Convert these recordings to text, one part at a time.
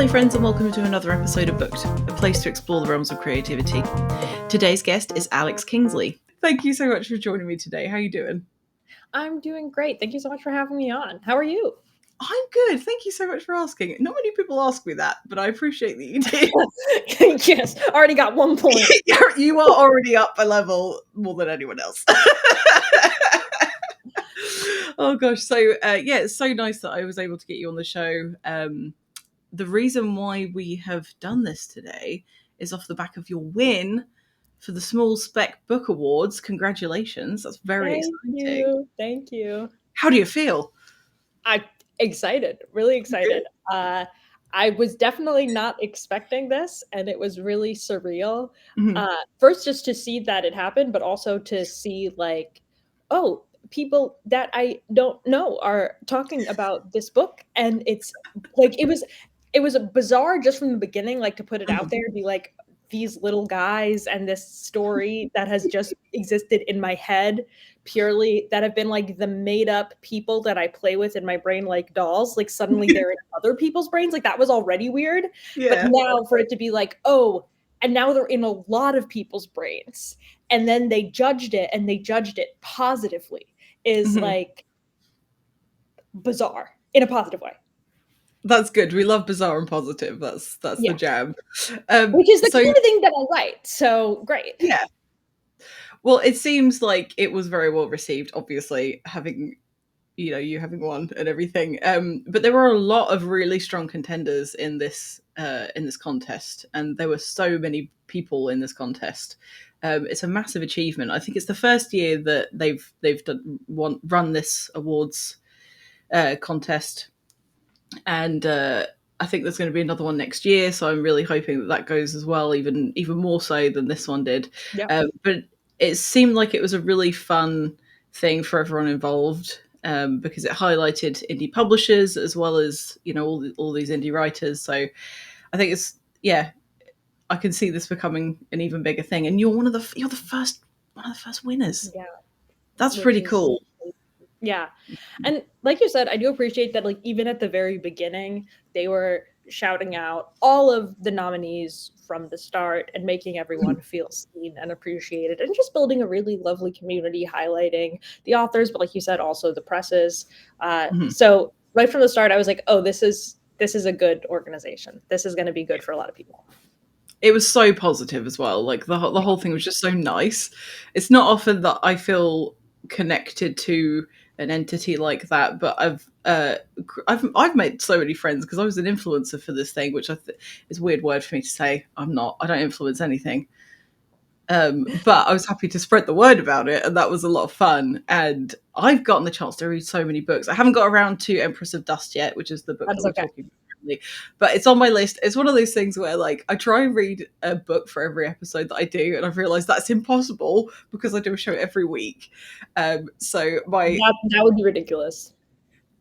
Hello friends and welcome to another episode of Booked, a place to explore the realms of creativity. Today's guest is Alex Kingsley. Thank you so much for joining me today. How are you doing? I'm doing great. Thank you so much for having me on. How are you? I'm good. Thank you so much for asking. Not many people ask me that, but I appreciate that you did. Yes, already got 1 point. You are already up a level more than anyone else. Oh gosh. So yeah, it's so nice that I was able to get you on the show. The reason why we have done this today is off the back of your win for the Small Spec Book Awards. Congratulations. That's very exciting. Thank you. How do you feel? I'm excited, really excited. I was definitely not expecting this, and it was really surreal. Mhm. First, just to see that it happened, but also to see oh, people that I don't know are talking about this book, and it's like it was bizarre just from the beginning, like to put it out there, be like these little guys and this story that has just existed in my head purely that have been like the made up people that I play with in my brain like dolls, like suddenly they're in other people's brains. Like that was already weird. But Yeah. now for it to be like, oh, and now they're in a lot of people's brains. And then they judged it and they judged it positively is like bizarre in a positive way. That's good. We love bizarre and positive. That's the jam. Which is the kind of thing that I write. So great. Yeah. Well, it seems like it was very well received, obviously, having you having won and everything. But there were a lot of really strong contenders in this contest, and there were so many people in this contest. It's a massive achievement. I think it's the first year that they've run this awards contest, and I think there's going to be another one next year. So I'm really hoping that goes as well, even more so than this one did. Yeah. But it seemed like it was a really fun thing for everyone involved. Because it highlighted indie publishers as well as all these indie writers. So I think I can see this becoming an even bigger thing. And you're the first winners. Yeah, that's pretty cool. Yeah, and like you said, I do appreciate that. Like even at the very beginning, they were shouting out all of the nominees from the start and making everyone feel seen and appreciated, and just building a really lovely community, highlighting the authors, but like you said, also the presses. So right from the start, I was like, oh, this is a good organization. This is going to be good for a lot of people. It was so positive as well. Like the whole thing was just so nice. It's not often that I feel connected to an entity like that, but I've made so many friends because I was an influencer for this thing, which is a weird word for me to say. I don't influence anything. But I was happy to spread the word about it, and that was a lot of fun. And I've gotten the chance to read so many books. I haven't got around to Empress of Dust yet, which is the book that we're talking about. But it's on my list. It's one of those things where like I try and read a book for every episode that I do, and I've realized that's impossible because I do a show every week. So that would be ridiculous.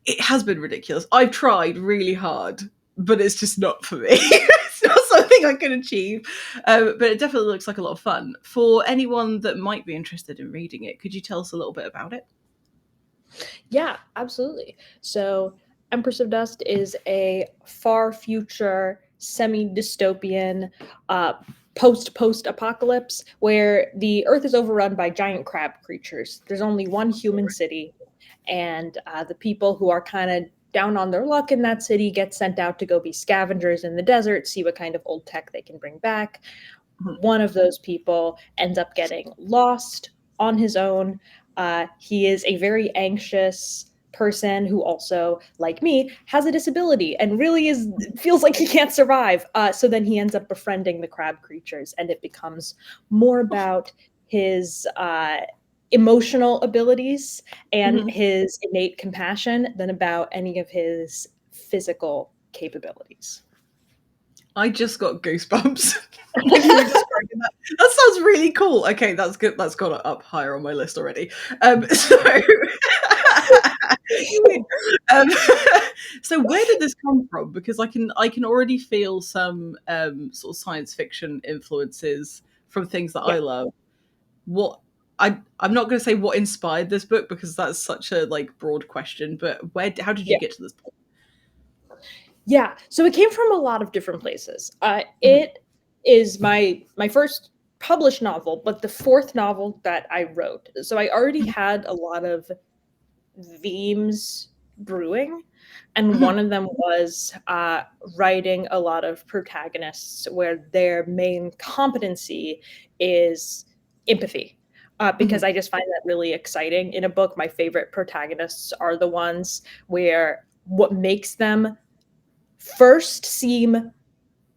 It has been ridiculous. I've tried really hard, but it's just not for me. It's not something I can achieve. But it definitely looks like a lot of fun. For anyone that might be interested in reading it, could you tell us a little bit about it? Yeah, absolutely. So Empress of Dust is a far future semi-dystopian post-apocalypse where the earth is overrun by giant crab creatures. There's only one human city, and the people who are kind of down on their luck in that city get sent out to go be scavengers in the desert, see what kind of old tech they can bring back. One of those people ends up getting lost on his own. He is a very anxious person who also, like me, has a disability and really feels like he can't survive. So then he ends up befriending the crab creatures, and it becomes more about his emotional abilities and his innate compassion than about any of his physical capabilities. I just got goosebumps when you were describing that. That sounds really cool. Okay, that's good. That's got it up higher on my list already. So, so where did this come from? Because I can already feel some sort of science fiction influences from things that I love. I'm not going to say what inspired this book because that's such a like broad question. But how did you get to this point? Yeah, so it came from a lot of different places. Mhm, It is my first published novel, but the fourth novel that I wrote. So I already mhm, had a lot of themes brewing, and mhm, one of them was writing a lot of protagonists where their main competency is empathy. Because mhm, I just find that really exciting. In a book, my favorite protagonists are the ones where what makes them first seem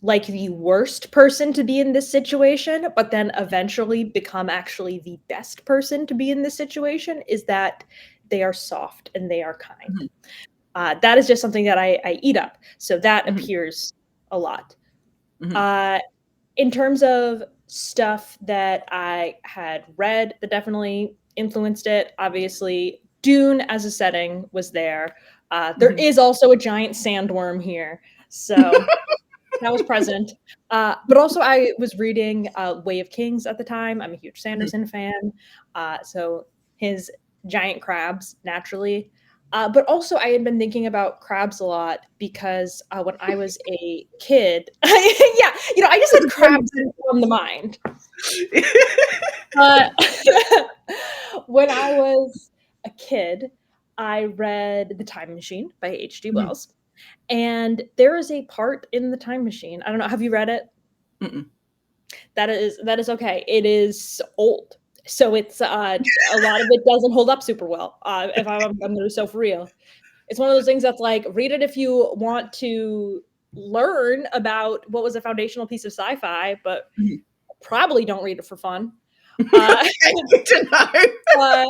like the worst person to be in this situation, but then eventually become actually the best person to be in this situation is that they are soft and they are kind. mhm, That is just something that I eat up. So that mhm, appears a lot. mhm, Uh, in terms of stuff that I had read that definitely influenced it, obviously, Dune as a setting was there. There mhm. is also a giant sandworm here. So that was present. But also, I was reading Way of Kings at the time. I'm a huge Mhm. Sanderson fan. So his giant crabs, naturally. But also, I had been thinking about crabs a lot because when I was a kid, yeah, I just had crabs on the mind. Uh, when I was a kid, I read The Time Machine by H.G. Mhm. Wells. And there is a part in The Time Machine. I don't know, have you read it? Mm-mm. That is okay. It is old. So it's a lot of it doesn't hold up super well. If I'm gonna be so for real. It's one of those things that's like read it if you want to learn about what was a foundational piece of sci-fi, but Mhm. probably don't read it for fun. Uh, I need to know. uh,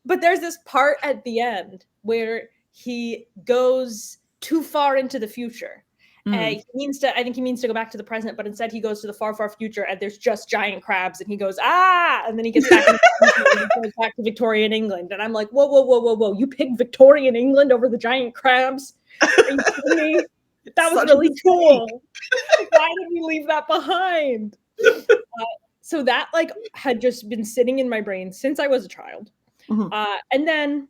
but there's this part at the end where he goes too far into the future. Mm. I think he means to go back to the present, but instead he goes to the far, far future, and there's just giant crabs, and he goes ah, and then he gets back into the future, and he goes back to Victorian England, and I'm like, whoa, whoa, whoa, whoa, whoa! You picked Victorian England over the giant crabs? Are you kidding me? That was Such a really mistake. cool. Why did we leave that behind? So that like had just been sitting in my brain since I was a child. Mhm, And then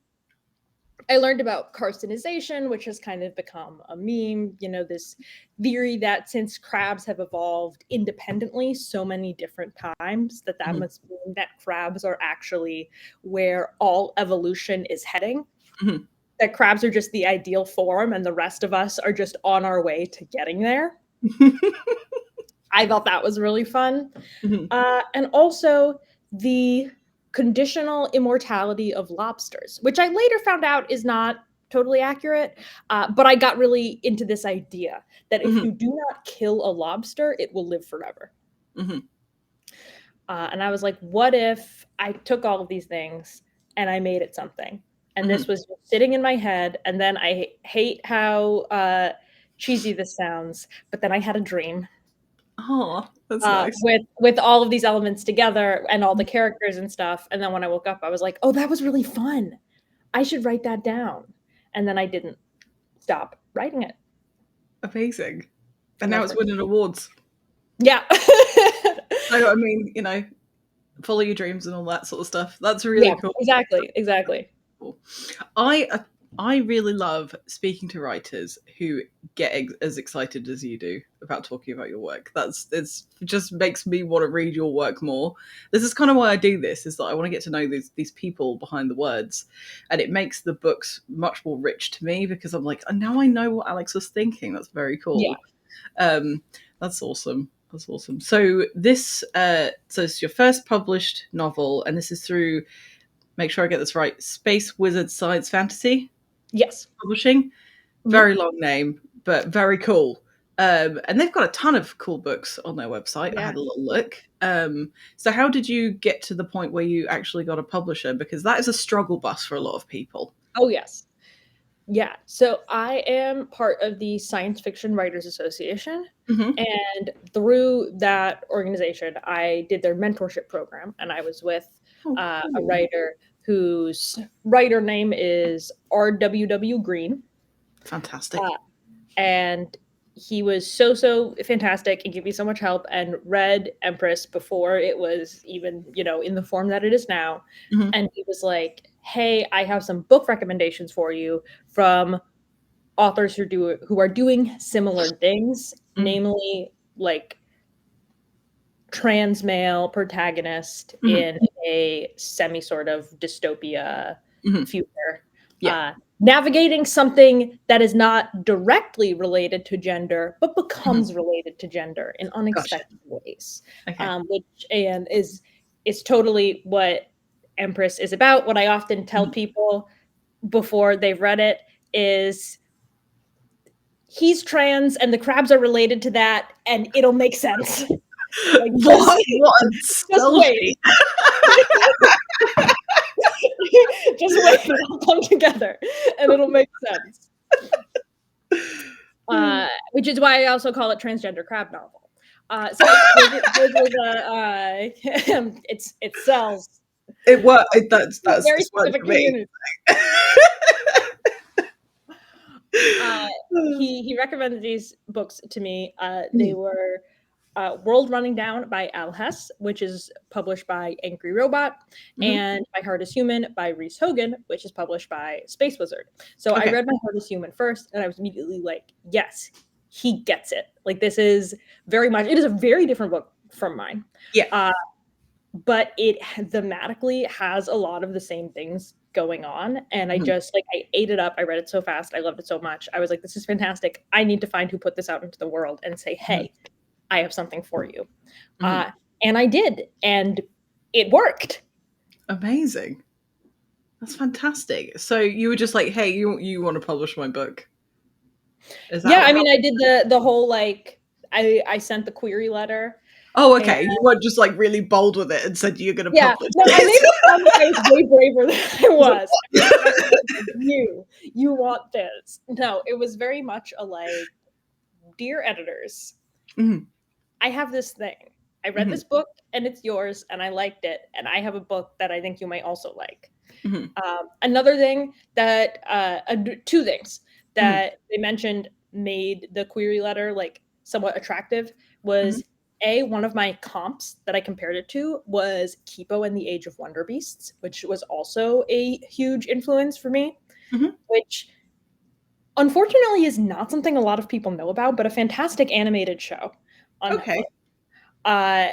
I learned about carcinization, which has kind of become a meme. This theory that since crabs have evolved independently so many different times, that mhm, must mean that crabs are actually where all evolution is heading. mhm. That crabs are just the ideal form, and the rest of us are just on our way to getting there. I thought that was really fun. Mhm. And also the conditional immortality of lobsters, which I later found out is not totally accurate. But I got really into this idea that if Mhm, you do not kill a lobster, it will live forever. mhm, And I was like, what if I took all of these things and I made it something? And mhm. this was sitting in my head. And then I hate how cheesy this sounds, but then I had a dream Aw, that's nice. with all of these elements together and all the characters and stuff. And then when I woke up, I was like, "Oh, that was really fun. I should write that down." And then I didn't stop writing it, Amazing. And and now that's it's where. winning awards. Yeah. So, I mean, follow your dreams and all that sort of stuff. That's Yeah. really cool. Exactly. Exactly. Cool. I uh, I really love speaking to writers who get as excited as you do about talking about your work. It just makes me want to read your work more. This is kind of why I do this, is that I want to get to know these people behind the words, and it makes the books much more rich to me because I'm like, "Oh, now I know what Alex was thinking. That's very Yeah. cool. Um, that's awesome. That's awesome. So so it's your first published novel, and this is through, make sure I get this right, Space Wizard Science Fantasy Yes. Publishing. Mhm. Very long name, but very cool. And they've got a ton of cool books on their website. I Yeah. had a little look. So how did you get to the point where you actually got a publisher? Because that is a struggle bus for a lot of people. Oh, yes. Yeah. So I am part of the Science Fiction Writers Association. Hmm. And through that organization, I did their mentorship program. And I was with Oh, a cool. writer whose writer name is R.W.W. Green. Fantastic. Uh, and he was so fantastic and gave me so much help and read Empress before it was even, in the form that it is now. Hmm. And he was like, "Hey, I have some book recommendations for you from authors who are doing similar things, namely like trans male protagonist in a semi sort of dystopia future, navigating something that is not directly related to gender, but becomes related to gender in unexpected ways, which and is totally what Empress is about. What I often tell people before they've read it is he's trans and the crabs are related to that, and it'll make sense. Like, just wait. Just wait, it'll come together and it'll make sense. Which is why I also call it transgender crab novel. So it sells. It works. That's very specific community. He recommended these books to me. They were World Running Down by Al Hess, which is published by Angry Robot, and My Heart is Human by Reese Hogan, which is published by Space Wizard. So I read My Heart is Human first, and I was immediately like, yes, he gets it. Like, this is it is a very different book from mine. Yeah. But it thematically has a lot of the same things going on. And I just I ate it up. I read it so fast. I loved it so much. I was like, this is fantastic. I need to find who put this out into the world and say, hey, I have something for you. And I did. And it worked. Amazing. That's fantastic. So you were just like, hey, you want to publish my book? I mean, I did the whole, like, I sent the query letter. Oh, okay. You weren't just like really bold with it and said you're going to publish this. I made it sound like I was way braver than I was. You want this. No, it was very much a like, dear editors, I have this thing. I read this book and it's yours and I liked it. And I have a book that I think you might also like. Another thing that, two things that they mentioned made the query letter like somewhat attractive was one of my comps that I compared it to was Kipo and the Age of Wonder Beasts, which was also a huge influence for me, which unfortunately is not something a lot of people know about, but a fantastic animated show on Netflix.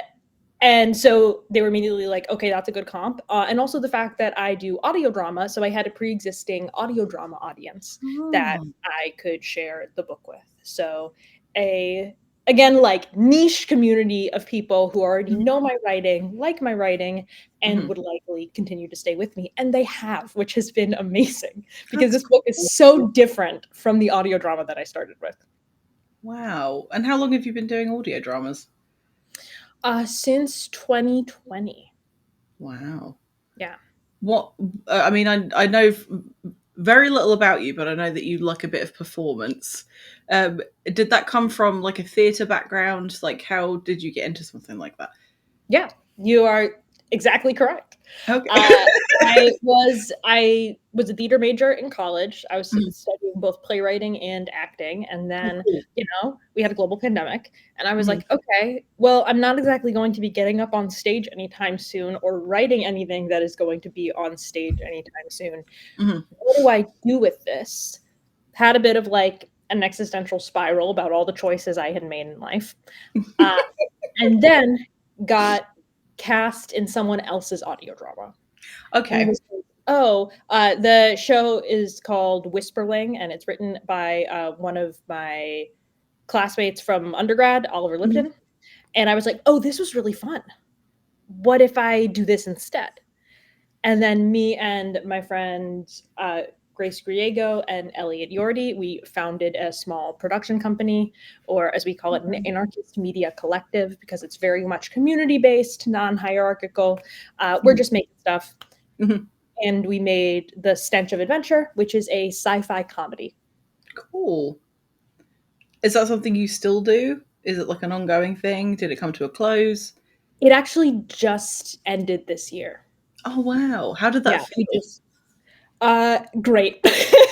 And so they were immediately like, okay, that's a good comp. And also the fact that I do audio drama. So I had a pre-existing audio drama audience that I could share the book with. So again, like niche community of people who already know my writing, like my writing, and would likely continue to stay with me. And they have, which has been amazing because this book is so different from the audio drama that I started with. Wow. And how long have you been doing audio dramas? Since 2020. Wow. Yeah. What, I mean, I know very little about you, but I know that you like a bit of performance. Did that come from like a theatre background? Like, how did you get into something like that? Yeah, you are exactly correct. Okay. I was a theater major in college. I was studying both playwriting and acting. And then, we had a global pandemic. And I was like, okay, well, I'm not exactly going to be getting up on stage anytime soon or writing anything that is going to be on stage anytime soon. What do I do with this? Had a bit of like an existential spiral about all the choices I had made in life. And then got cast in someone else's audio drama. Okay. The show is called Whisperling, and it's written by one of my classmates from undergrad, Oliver Lipton. And I was like, oh, this was really fun. What if I do this instead? And then me and my friends, Grace Griego and Elliot Yordi, we founded a small production company, or as we call it, an anarchist media collective, because it's very much community-based, non-hierarchical. We're just making stuff. And we made The Stench of Adventure, which is a sci-fi comedy. Cool. Is that something you still do? Is it like an ongoing thing? Did it come to a close? It actually just ended this year. Oh, wow. How did that feel? Great. It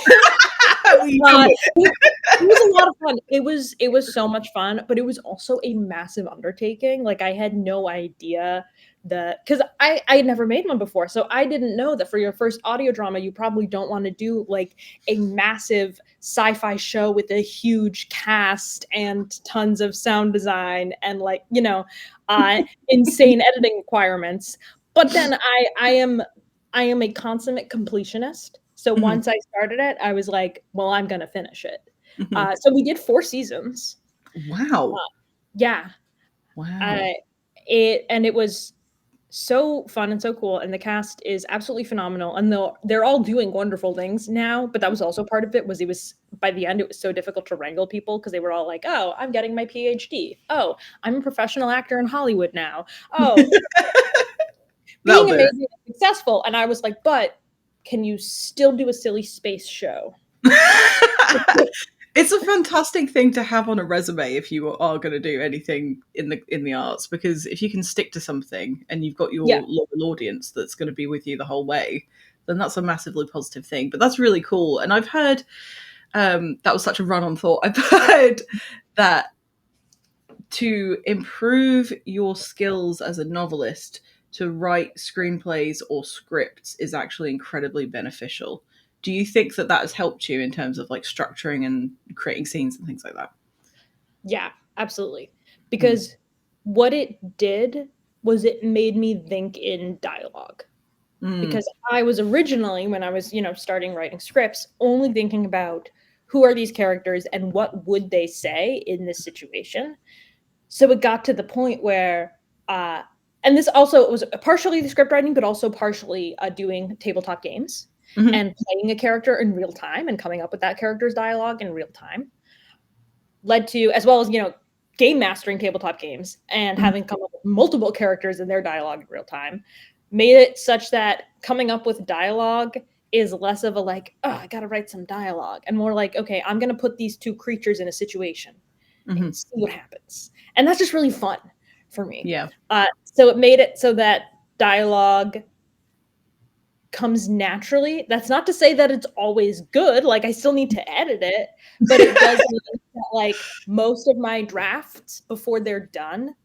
was a lot of fun. It was so much fun, but it was also a massive undertaking. Like, I had no idea because I had never made one before, so I didn't know that for your first audio drama, you probably don't want to do like a massive sci-fi show with a huge cast and tons of sound design and like insane editing requirements. But then I am a consummate completionist. So Mhm. once I started it, I was like, well, I'm gonna finish it. Mhm. So we did 4 seasons. Uh, Wow. yeah, Wow. I it was so fun and so cool, and the cast is absolutely phenomenal, and they're all doing wonderful things now, but that was also part of it. Was it was by the end, it was so difficult to wrangle people because they were all like, "Oh, I'm getting my PhD. Oh, I'm a professional actor in Hollywood now. Oh, That'll being do amazing and successful." And I was like, "But can you still do a silly space show?" it. It's a fantastic thing to have on a resume if you are going to do anything in the arts, because if you can stick to something and you've got Yeah. your loyal audience that's going to be with you the whole way, then that's a massively positive thing. But that's really cool. And I've heard that was such a run-on thought. I've heard that to improve your skills as a novelist, to write screenplays or scripts is actually incredibly beneficial. Do you think that that has helped you in terms of like structuring and creating scenes and things like that? Yeah, absolutely. Mm. Because what it did was it made me think in dialogue. Mm. Because I was originally, when I was, starting writing scripts, only thinking about who are these characters and what would they say in this situation. So it got to the point where, uh, and this also was partially the script writing, but also partially doing tabletop games Hmm. and playing a character in real time and coming up with that character's dialogue in real time led to, as well as, game mastering tabletop games and Hmm. having come up with multiple characters and their dialogue in real time, made it such that coming up with dialogue is less of a like, oh, I gotta write some dialogue, and more like, okay, I'm gonna put these two creatures in a situation Hmm. and see what happens. And that's just really fun for me. Yeah. So it made it so that dialogue comes naturally. That's not to say that it's always good. Like I still need to edit it, but it does mean that like most of my drafts before they're done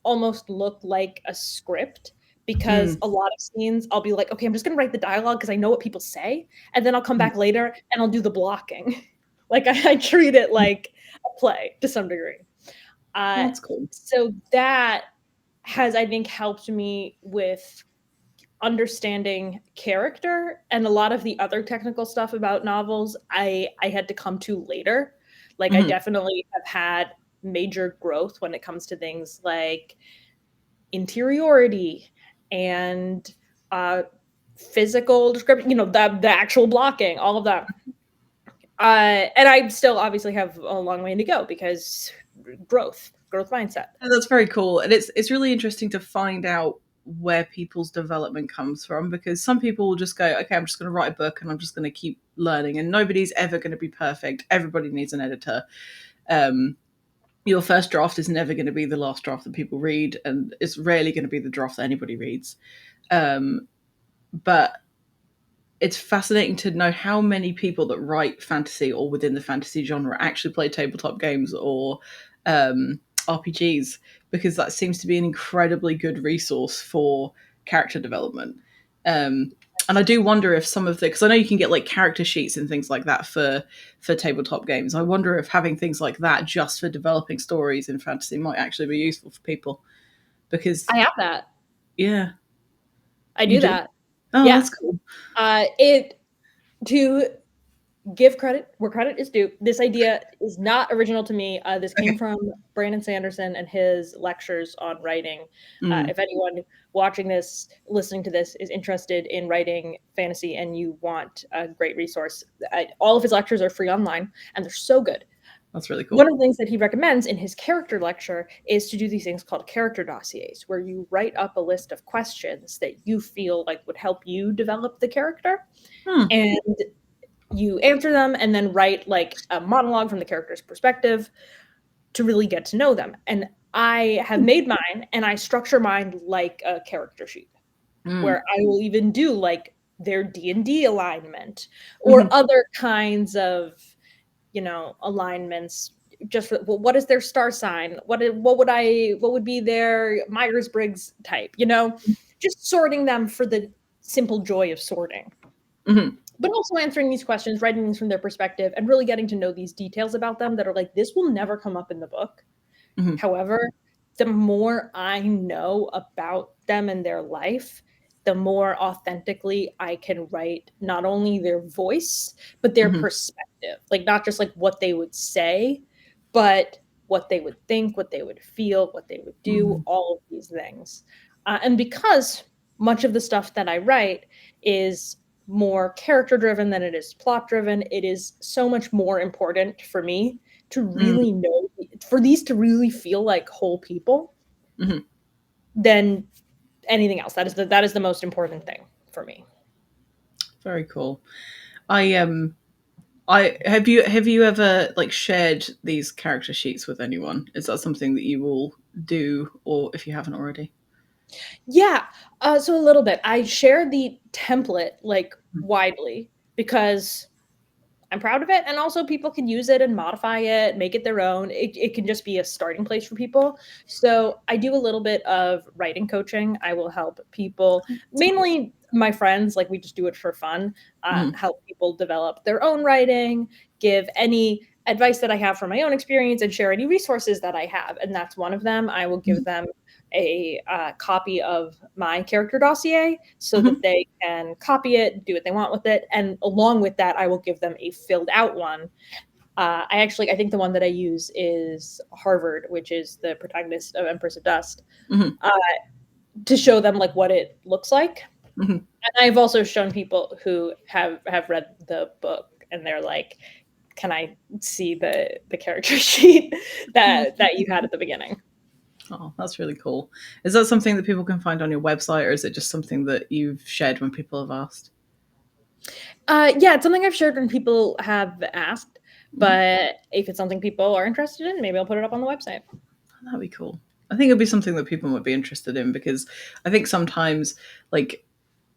almost look like a script because Mm. a lot of scenes I'll be like, okay, I'm just gonna write the dialogue because I know what people say, and then I'll come Mm. back later and I'll do the blocking. Like I treat it like a play to some degree. Uh, That's cool. so that has, I think, helped me with understanding character, and a lot of the other technical stuff about novels I had to come to later. Like I Hmm. definitely have had major growth when it comes to things like interiority and uh physical description, the actual blocking, all of that. And I still obviously have a long way to go because growth mindset. And that's very cool, and it's really interesting to find out where people's development comes from, because some people will just go, okay, I'm just going to write a book and I'm just going to keep learning, and nobody's ever going to be perfect. Everybody needs an editor. Um, your first draft is never going to be the last draft that people read, and it's rarely going to be the draft that anybody reads. But it's fascinating to know how many people that write fantasy or within the fantasy genre actually play tabletop games or RPGs, because that seems to be an incredibly good resource for character development. And I do wonder if some of the, because I know you can get like character sheets and things like that for tabletop games. I wonder if having things like that just for developing stories in fantasy might actually be useful for people. Because I have that. yeah, I you do do. that. Oh, Yeah. that's cool. It to give credit where credit is due. This idea is not original to me. This came Okay. from Brandon Sanderson and his lectures on writing. Mm. If anyone watching this, listening to this, is interested in writing fantasy and you want a great resource, all of his lectures are free online and they're so good. That's really One cool. of the things that he recommends in his character lecture is to do these things called character dossiers, where you write up a list of questions that you feel like would help you develop the character. Hmm. And you answer them and then write like a monologue from the character's perspective to really get to know them. And I have made mine and I structure mine like a character sheet Mm. where I will even do like their D&D alignment or Mhm. other kinds of, alignments just what is their star sign? What would be their Myers-Briggs type? Just sorting them for the simple joy of sorting. Mhm. But also answering these questions, writing these from their perspective, and really getting to know these details about them that are like, this will never come up in the book. Mhm. However, the more I know about them and their life, the more authentically I can write not only their voice, but their Mhm. perspective. Like, not just like what they would say, but what they would think, what they would feel, what they would do, Mhm. all of these things. And because much of the stuff that I write is more character driven than it is plot driven, it is so much more important for me to Mhm. really know, for these to really feel like whole people Mhm. than anything else. That is the most important thing for me. Very cool. I have you ever like shared these character sheets with anyone? Is that something that you will do, or if you haven't already? Yeah. So a little bit. I share the template like Mhm. widely because I'm proud of it, and also people can use it and modify it, make it their own. It can just be a starting place for people. So I do a little bit of writing coaching. I will help people, That's cool. mainly my friends, like we just do it for fun, Mhm. help people develop their own writing, give any advice that I have from my own experience, and share any resources that I have. And that's one of them. I will give Mhm. them a copy of my character dossier so that Mhm. they can copy it, do what they want with it, and along with that, I will give them a filled out one. I think the one that I use is Harvard, which is the protagonist of Empress of Dust, Mhm. uh, to show them like what it looks like. Mhm. And I've also shown people who have read the book and they're like, "Can I see the character sheet that you had at the beginning?" Oh, that's really cool. Is that something that people can find on your website, or is it just something that you've shared when people have asked? Yeah, it's something I've shared when people have asked, Mhm. but if it's something people are interested in, maybe I'll put it up on the website. That'd be cool. I think it'd be something that people might be interested in, because I think sometimes, like,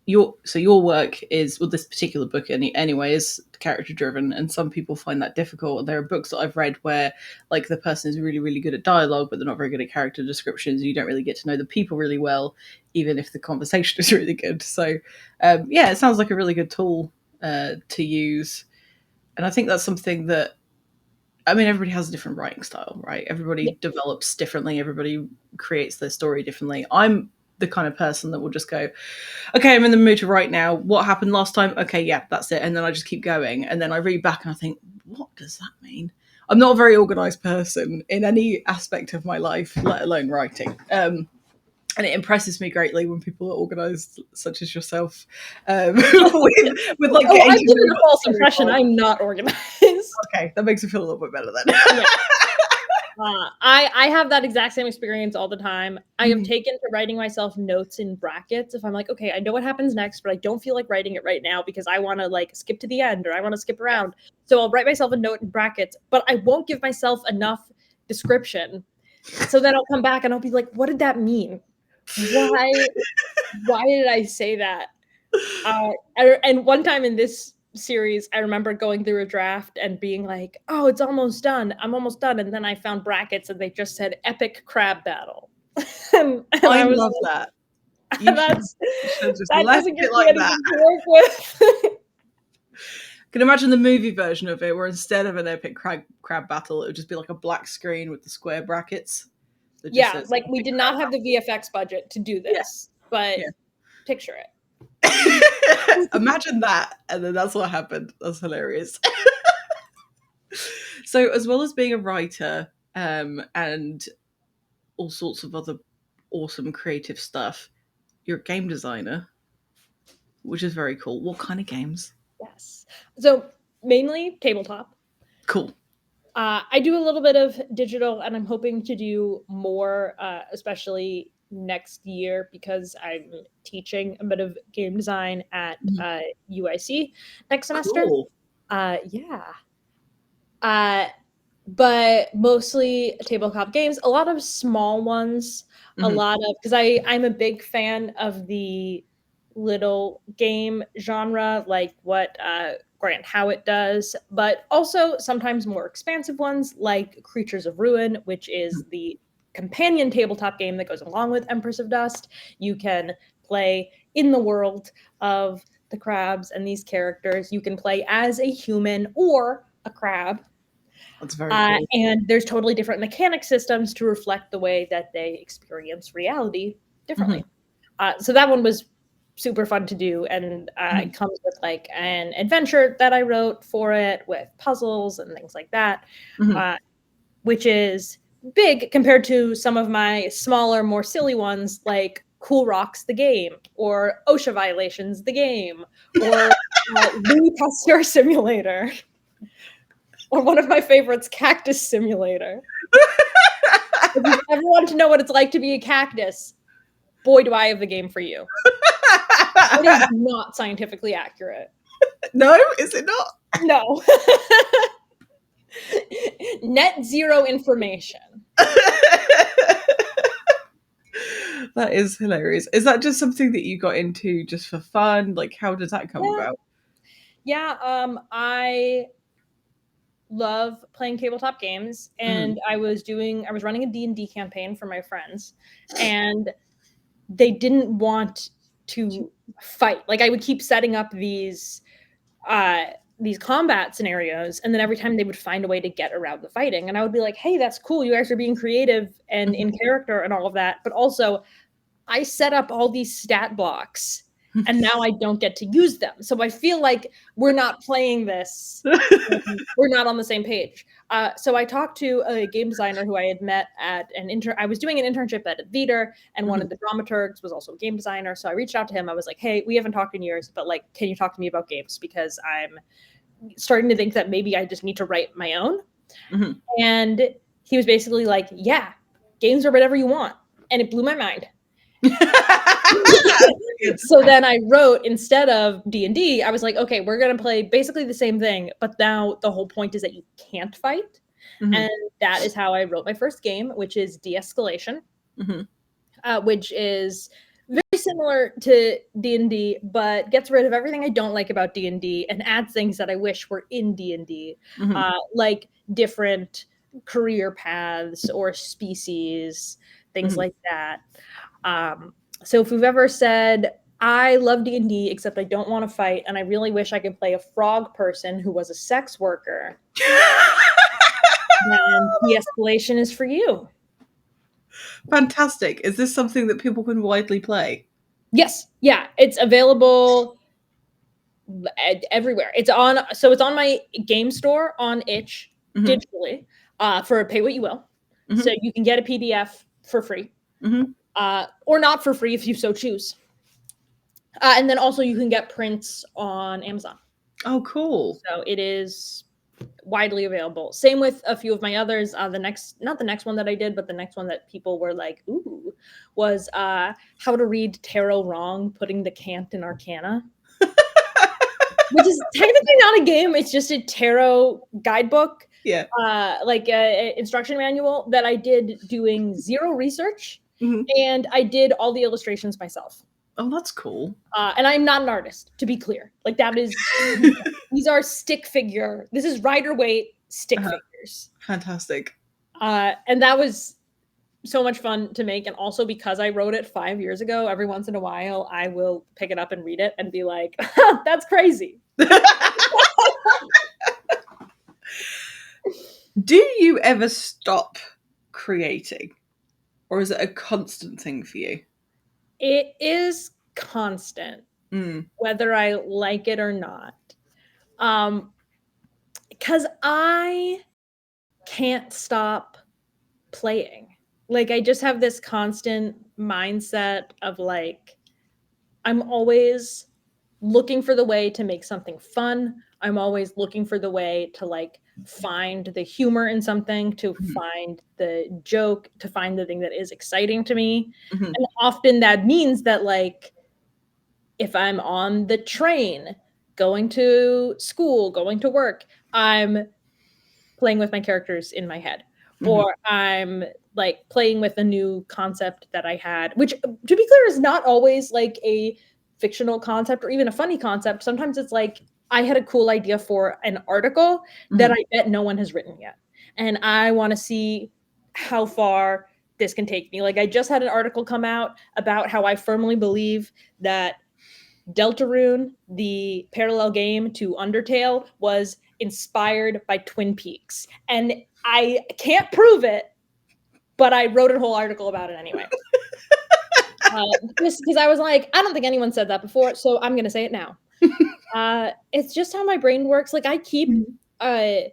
your work is, well, this particular book anyway is character driven, and some people find that difficult. There are books that I've read where like the person is really really good at dialogue, but they're not very good at character descriptions. You don't really get to know the people really well, even if the conversation is really good. So yeah, it sounds like a really good tool to use. And I think that's something that, I mean, everybody has a different writing style, right? Yeah. Everybody develops differently. Everybody creates their story differently. I'm the kind of person that will just go, okay, I'm in the mood to write now. What happened last time? Okay, yeah, that's it. And then I just keep going. And then I read back and I think, what does that mean? I'm not a very organized person in any aspect of my life, let alone writing. And it impresses me greatly when people are organized, such as yourself, with like Oh, getting I've to given know a about the false story impression. well. I'm not organized. Okay, that makes me feel a little bit better then. Yeah. I have that exact same experience all the time. I have taken to writing myself notes in brackets if I'm like, okay, I know what happens next, but I don't feel like writing it right now because I want to like skip to the end or I want to skip around. So I'll write myself a note in brackets, but I won't give myself enough description. So then I'll come back and I'll be like, what did that mean? Why did I say that? And one time in this series, I remember going through a draft and being like, "Oh, it's almost done. I'm almost done." And then I found brackets and they just said "epic crab battle," and I I was love that. like, You should have just that left doesn't give it me like that. anything to work with." I can imagine the movie version of it, where instead of an epic crab battle, it would just be like a black screen with the square brackets that just Yeah, says like we epic did crab not have the VFX budget to do battle. this, but Yeah, picture it. yeah. Imagine that, and then that's what happened. That's hilarious. So, as well as being a writer, and all sorts of other awesome creative stuff, you're a game designer, which is very cool. What kind of games? Yes. So mainly tabletop. Cool. I do a little bit of digital, and I'm hoping to do more, especially next year because I'm teaching a bit of game design at Mhm. UIC next semester. Cool. Yeah. Uh, but mostly tabletop games, a lot of small ones, a Hmm. lot of because I'm a big fan of the little game genre, like what Grant Howitt does, but also sometimes more expansive ones like Creatures of Ruin, which is the companion tabletop game that goes along with Empress of Dust. You can play in the world of the crabs and these characters. You can play as a human or a crab. That's very cool. And there's totally different mechanic systems to reflect the way that they experience reality differently. So that one was super fun to do, and it comes with like an adventure that I wrote for it with puzzles and things like that, which is big compared to some of my smaller, more silly ones like Cool Rocks the game, or OSHA Violations the game, or Louis Pasteur Simulator, or one of my favorites, Cactus Simulator. If you ever want to know what it's like to be a cactus, boy, do I have the game for you. It is not scientifically accurate. No, is it not? No. Net zero information. That is hilarious. Is that just something that you got into just for fun? Like, how did that come about? Yeah, I love playing tabletop games, and I was running a D&D campaign for my friends, and they didn't want to fight. Like, I would keep setting up these combat scenarios, and then every time they would find a way to get around the fighting, and I would be like, hey, that's cool, you guys are being creative and in character and all of that, but also I set up all these stat blocks and now I don't get to use them. So I feel like we're not playing this. We're not on the same page. So I talked to a game designer who I had met at I was doing an internship at a theater, and one of the dramaturgs was also a game designer. So I reached out to him. I was like, hey, we haven't talked in years, but like, can you talk to me about games? Because I'm starting to think that maybe I just need to write my own. And he was basically like, yeah, games are whatever you want. And it blew my mind. So then I wrote, instead of D&D, I was like, okay, we're going to play basically the same thing, but now the whole point is that you can't fight. And that is how I wrote my first game, which is De-Escalation, which is very similar to D&D, but gets rid of everything I don't like about D&D and adds things that I wish were in D&D, like different career paths or species, things like that. So if you've ever said, I love D&D, except I don't want to fight, and I really wish I could play a frog person who was a sex worker, then De-Escalation is for you. Fantastic. Is this something that people can widely play? Yes. Yeah. It's available everywhere. It's on my game store on itch digitally, for pay what you will. So you can get a PDF for free, or not for free if you so choose. And then also you can get prints on Amazon. Oh, cool. So it is widely available. Same with a few of my others. Not the next one that I did, but the next one that people were like, ooh, was How to Read Tarot Wrong, Putting the Cant in Arcana. Which is technically not a game. It's just a tarot guidebook. Yeah. Like a instruction manual that I did doing zero research. And I did all the illustrations myself. Oh, that's cool. And I'm not an artist, to be clear. Like, that is, these are stick figure. This is Rider-Waite stick figures. Fantastic. And that was so much fun to make. And also because I wrote it 5 years ago, every once in a while, I will pick it up and read it and be like, that's crazy. Do you ever stop creating? Or is it a constant thing for you? It is constant, whether I like it or not. Because I can't stop playing. Like, I just have this constant mindset of like, I'm always looking for the way to make something fun. I'm always looking for the way to like find the humor in something, to find the joke, to find the thing that is exciting to me. And often that means that, like, if I'm on the train, going to school, going to work, I'm playing with my characters in my head. Or I'm like playing with a new concept that I had, which, to be clear, is not always like a fictional concept or even a funny concept, sometimes it's like I had a cool idea for an article that I bet no one has written yet. And I want to see how far this can take me. Like I just had an article come out about how I firmly believe that Deltarune, the parallel game to Undertale, was inspired by Twin Peaks. And I can't prove it, but I wrote a whole article about it anyway. Just because I was like, I don't think anyone said that before, so I'm going to say it now. It's just how my brain works. Like I keep they're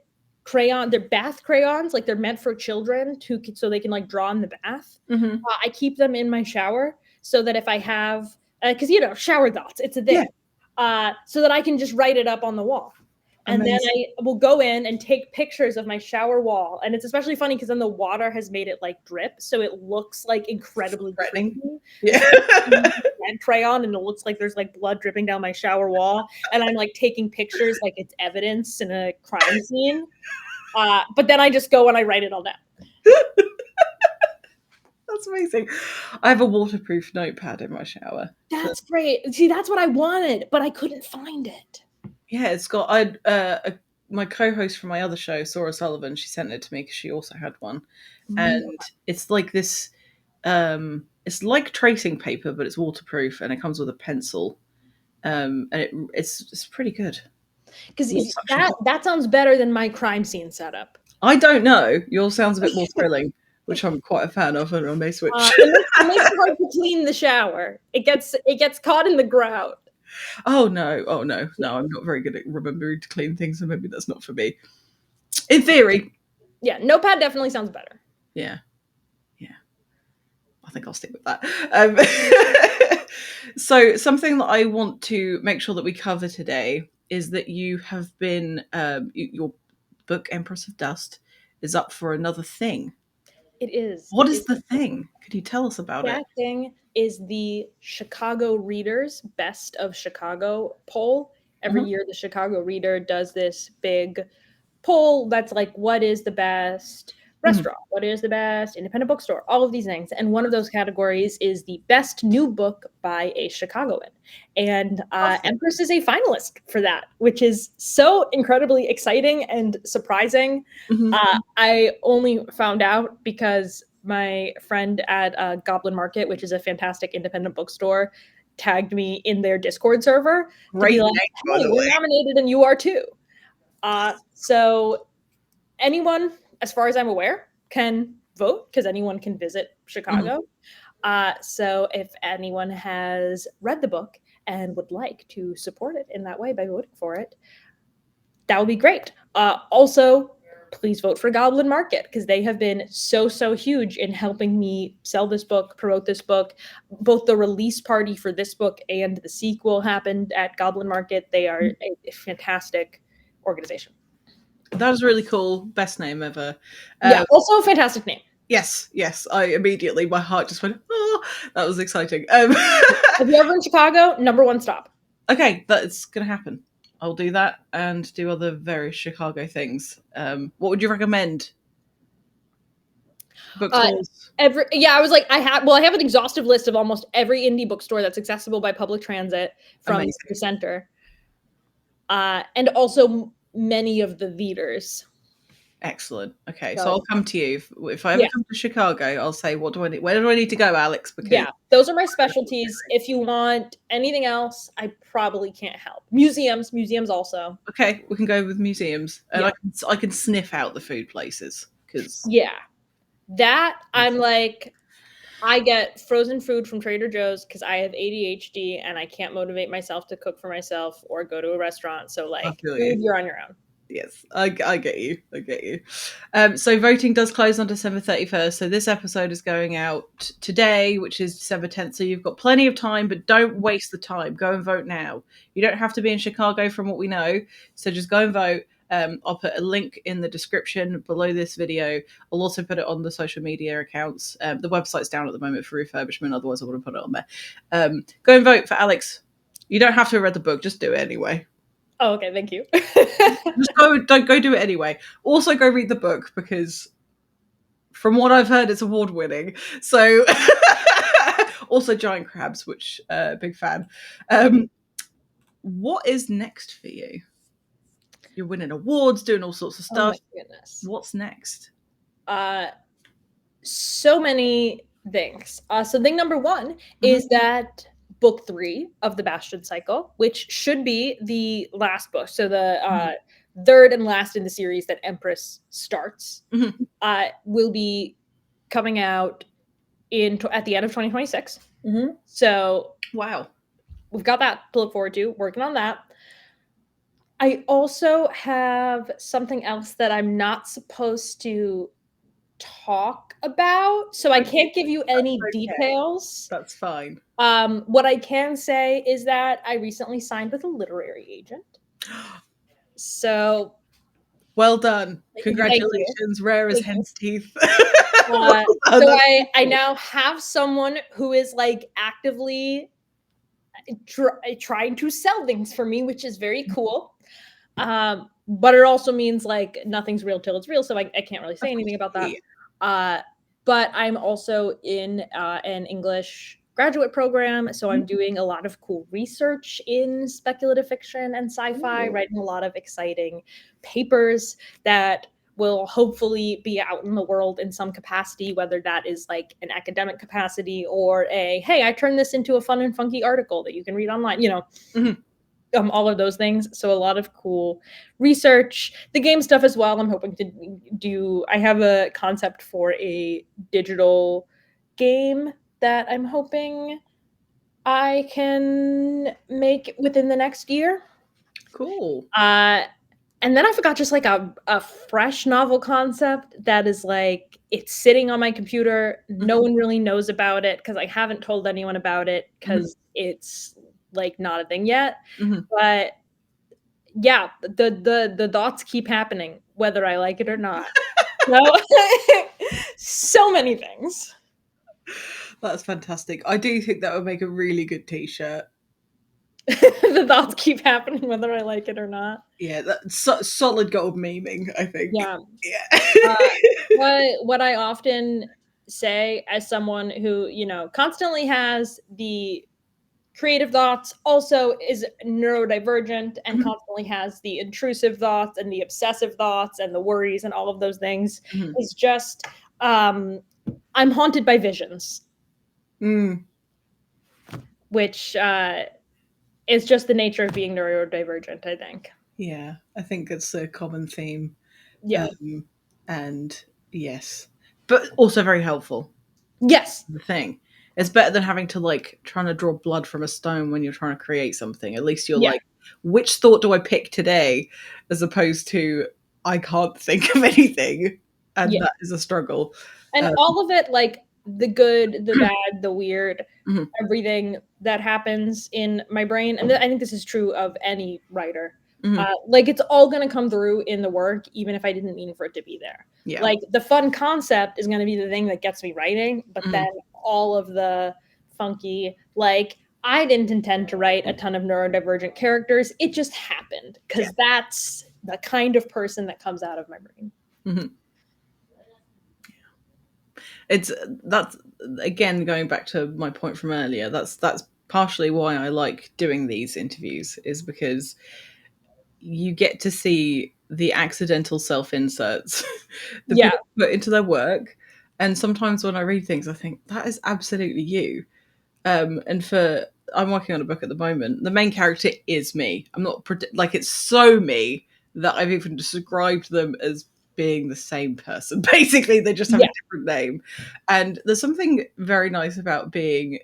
bath crayons, like they're meant for children so they can like draw in the bath. I keep them in my shower so that if I have, because shower thoughts, it's a thing, so that I can just write it up on the wall. And then I will go in and take pictures of my shower wall. And it's especially funny because then the water has made it like drip. So it looks like incredibly creepy. Yeah. Red crayon, and it looks like there's like blood dripping down my shower wall. And I'm like taking pictures like it's evidence in a crime scene. But then I just go and I write it all down. That's amazing. I have a waterproof notepad in my shower. That's great. See, that's what I wanted, but I couldn't find it. Yeah, it's got my co-host from my other show, Sora Sullivan, she sent it to me because she also had one. And it's like this it's like tracing paper, but it's waterproof and it comes with a pencil. And it's pretty good. Because that sounds better than my crime scene setup. I don't know. Yours sounds a bit more thrilling, which I'm quite a fan of, and I may switch. It makes it hard to clean the shower. It gets caught in the grout. Oh no, I'm not very good at remembering to clean things, so maybe that's not for me. In theory. Yeah, notepad definitely sounds better. Yeah. I think I'll stick with that. So something that I want to make sure that we cover today is that you have been, your book Empress of Dust is up for another thing. It is. What is the thing? Could you tell us about it? That thing is the Chicago Readers Best of Chicago poll. Every year, the Chicago Reader does this big poll that's like, what is the best restaurant? What is the best independent bookstore? All of these things. And one of those categories is the best new book by a Chicagoan. And Empress is a finalist for that, which is so incredibly exciting and surprising. I only found out because my friend at Goblin Market, which is a fantastic independent bookstore, tagged me in their Discord server. Right. Like, hey, you're nominated and you are too. So anyone, as far as I'm aware, can vote because anyone can visit Chicago. So if anyone has read the book and would like to support it in that way by voting for it, that would be great. Also, please vote for Goblin Market because they have been so huge in helping me sell this book, promote this book. Both the release party for this book and the sequel happened at Goblin Market. They are a fantastic organization. That was really cool. Best name ever. Also a fantastic name. Yes. My heart just went, oh, that was exciting. If you're ever in Chicago, #1 stop. Okay, that's going to happen. I'll do that and do other various Chicago things. What would you recommend? Bookstores? I have an exhaustive list of almost every indie bookstore that's accessible by public transit from the center. And also many of the theaters. Excellent. Okay, so I'll come to you. If I ever come to Chicago, I'll say, where do I need to go, Alex? Because those are my specialties. If you want anything else, I probably can't help. Museums also. Okay, we can go with museums. And I can sniff out the food places. I'm like, I get frozen food from Trader Joe's because I have ADHD and I can't motivate myself to cook for myself or go to a restaurant. So you're on your own. Yes, I get you. So voting does close on December 31st. So this episode is going out today, which is December 10th. So you've got plenty of time, but don't waste the time. Go and vote now. You don't have to be in Chicago from what we know. So just go and vote. I'll put a link in the description below this video. I'll also put it on the social media accounts. The website's down at the moment for refurbishment. Otherwise, I would have put it on there. Go and vote for Alex. You don't have to have read the book. Just do it anyway. Oh, okay. Thank you. Just go do it anyway. Also, go read the book because, from what I've heard, it's award winning. So, Also, giant crabs, which big fan. What is next for you? You're winning awards, doing all sorts of Oh stuff. my goodness. What's next? So many things. So thing number one is that book 3 of the Bastion cycle, which should be the last book. So the third and last in the series that Empress starts will be coming out at the end of 2026. So Wow. we've got that to look forward to, working on that. I also have something else that I'm not supposed to talk about, so I can't give you any details. That's fine. What I can say is that I recently signed with a literary agent. So well done. Congratulations. Rare as hen's teeth. So I now have someone who is like actively trying to sell things for me, which is very cool. But it also means like nothing's real till it's real, so I can't really say anything about that. But I'm also in an English graduate program, so I'm doing a lot of cool research in speculative fiction and sci-fi, writing a lot of exciting papers that will hopefully be out in the world in some capacity, whether that is like an academic capacity or hey, I turned this into a fun and funky article that you can read online, all of those things. So a lot of cool research. The game stuff as well. I'm hoping to do. I have a concept for a digital game that I'm hoping I can make within the next year. Cool. And then I forgot just like a fresh novel concept that is like, it's sitting on my computer. No one really knows about it because I haven't told anyone about it because it's like not a thing yet. But yeah, the thoughts keep happening whether I like it or not. So many things. That's fantastic. I do think that would make a really good t-shirt. The thoughts keep happening whether I like it or not. Yeah, that's solid gold memeing, I think. Yeah. What I often say as someone who, constantly has the creative thoughts, also is neurodivergent and constantly has the intrusive thoughts and the obsessive thoughts and the worries and all of those things, is just I'm haunted by visions. Which is just the nature of being neurodivergent, I think. Yeah, I think it's a common theme. Yeah. And yes, but also very helpful. Yes. The thing. It's better than having to like trying to draw blood from a stone when you're trying to create something. At least you're like, which thought do I pick today? As opposed to, I can't think of anything. And that is a struggle. And all of it, like the good, the bad, the weird, everything that happens in my brain. And I think this is true of any writer. Like it's all going to come through in the work, even if I didn't mean for it to be there. Yeah. Like the fun concept is going to be the thing that gets me writing, but then all of the funky, like I didn't intend to write a ton of neurodivergent characters. It just happened because that's the kind of person that comes out of my brain. That's again going back to my point from earlier. That's partially why I like doing these interviews, is because you get to see the accidental self-inserts that people put into their work. And sometimes when I read things, I think that is absolutely you. And I'm working on a book at the moment. The main character is me. I'm not like, it's so me that I've even described them as being the same person. Basically, they just have a different name. And there's something very nice about being,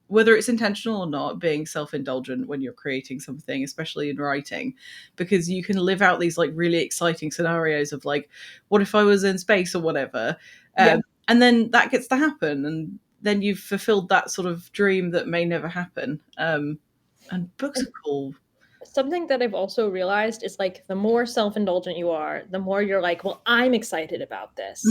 whether it's intentional or not, being self-indulgent when you're creating something, especially in writing, because you can live out these like really exciting scenarios of like, what if I was in space or whatever? And then that gets to happen, and then you've fulfilled that sort of dream that may never happen. And books are cool. Something that I've also realized is like the more self-indulgent you are, the more you're like, well, I'm excited about this.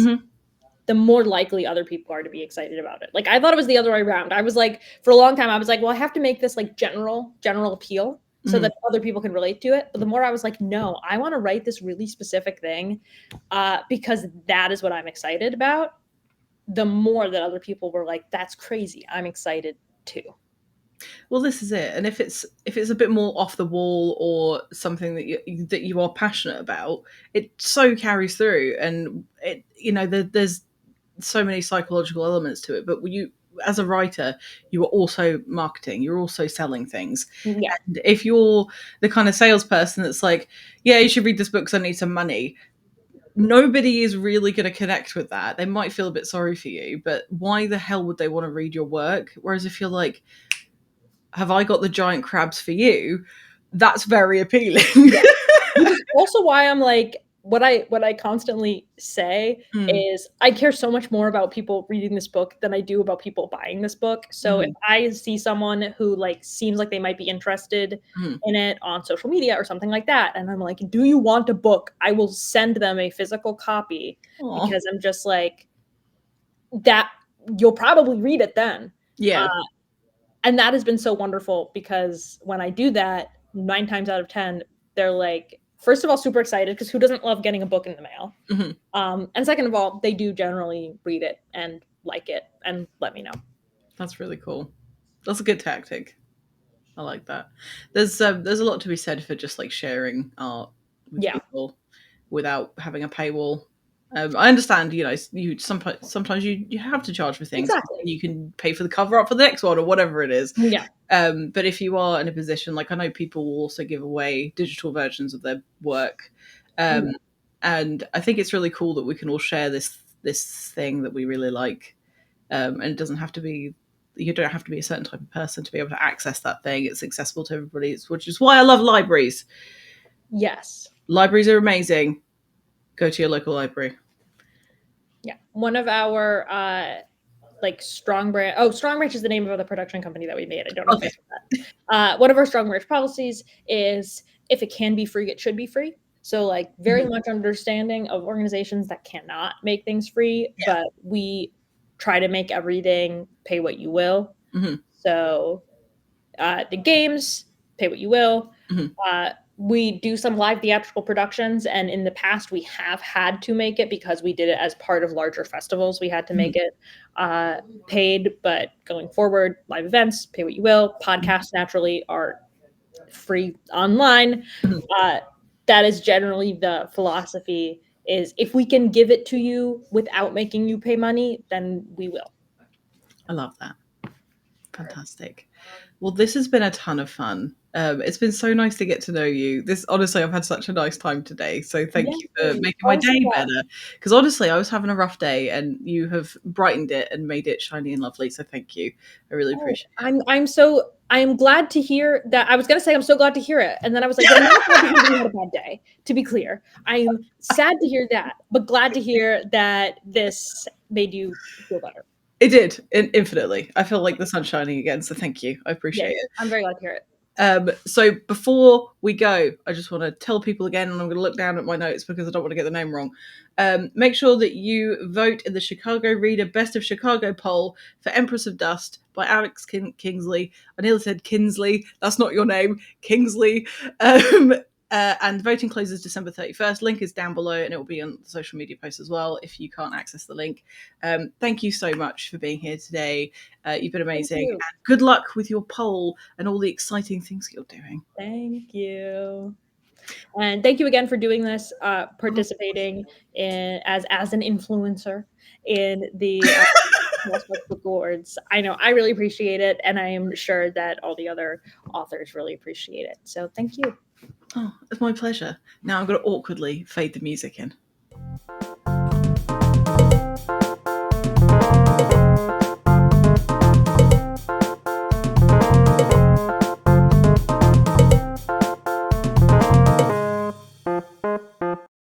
The more likely other people are to be excited about it. Like I thought it was the other way around. I was like, for a long time, I was like, well, I have to make this like general appeal so that other people can relate to it. But the more I was like, no, I want to write this really specific thing because that is what I'm excited about. the more that other people were like, that's crazy. I'm excited too. Well, this is it. And if it's a bit more off the wall or something that you are passionate about, it so carries through. And it, there's so many psychological elements to it. But you, as a writer, you are also marketing. You're also selling things. Yeah. And if you're the kind of salesperson that's like, yeah, you should read this book because I need some money, nobody is really going to connect with that. They might feel a bit sorry for you, but why the hell would they want to read your work? Whereas if you're like, have I got the giant crabs for you? That's very appealing. Yeah. Which is also why I'm like, what I constantly say Mm, is I care so much more about people reading this book than I do about people buying this book. So if mhm, I see someone who like seems like they might be interested mhm. in it on social media or something like that, and I'm like, do you want a book? I will send them a physical copy Aw. because I'm just like, that you'll probably read it then. Uh, Yeah. and that has been so wonderful because when I do that, 9 times out of 10, they're like, first of all, super excited because who doesn't love getting a book in the mail? Mhm. And second of all, they do generally read it and like it and let me know. That's really cool. That's a good tactic. I like that. There's a lot to be said for just like sharing art with Yeah, people without having a paywall. I understand, you sometimes you have to charge for things. exactly. You can pay for the cover up for the next one or whatever it is. Yeah, But if you are in a position, like I know people will also give away digital versions of their work, yeah, um, and I think it's really cool that we can all share this thing that we really like, and it doesn't have to be. You don't have to be a certain type of person to be able to access that thing. It's accessible to everybody, which is why I love libraries. yes. Libraries are amazing. Go to your local library. Yeah. One of our like Strong Branch. Oh, Strong Branch is the name of the production company that we made. I don't know if I Okay. said that. One of our Strong Branch policies is if it can be free, it should be free. So, like, very Mhm. much understanding of organizations that cannot make things free, Yeah. but we try to make everything pay what you will. Hmm. So, the games, pay what you will. Hmm. We do some live theatrical productions, and in the past, we have had to make it because we did it as part of larger festivals. We had to Hmm. make it paid, but going forward, live events, pay what you will. Podcasts naturally are free online. Hmm. Uh, that is generally the philosophy: is if we can give it to you without making you pay money, then we will. I love that. Fantastic. Well, this has been a ton of fun. It's been so nice to get to know you. This honestly, I've had such a nice time today. So thank Yeah, you for making my honestly, day yeah. better. Because honestly, I was having a rough day, and you have brightened it and made it shiny and lovely. So thank you. I really Oh, appreciate I'm glad to hear that. I was gonna say I'm so glad to hear it, and then I was like, but I'm not glad to hear that you had a bad day. To be clear, I'm sad to hear that, but glad to hear that this made you feel better. it. It did infinitely. I feel like the sun's shining again. So thank you. I appreciate Yay! it. I'm very glad to hear it. So before we go, I just want to tell people again, and I'm going to look down at my notes because I don't want to get the name wrong. Make sure that you vote in the Chicago Reader Best of Chicago poll for Empress of Dust by Alex Kingsley. I nearly said Kinsley. That's not your name, Kingsley. Um, and voting closes December 31st. Link is down below, and it will be on the social media post as well if you can't access the link. Thank you so much for being here today. You've been Thank amazing. you. And good luck with your poll and all the exciting things you're doing. Thank you. And thank you again for doing this, Oh, participating in as an influencer in the Small Spec Book Awards. I know I really appreciate it, and I am sure that all the other authors really appreciate it. So thank you. oh, it's my pleasure. Now I'm going to awkwardly fade the music in.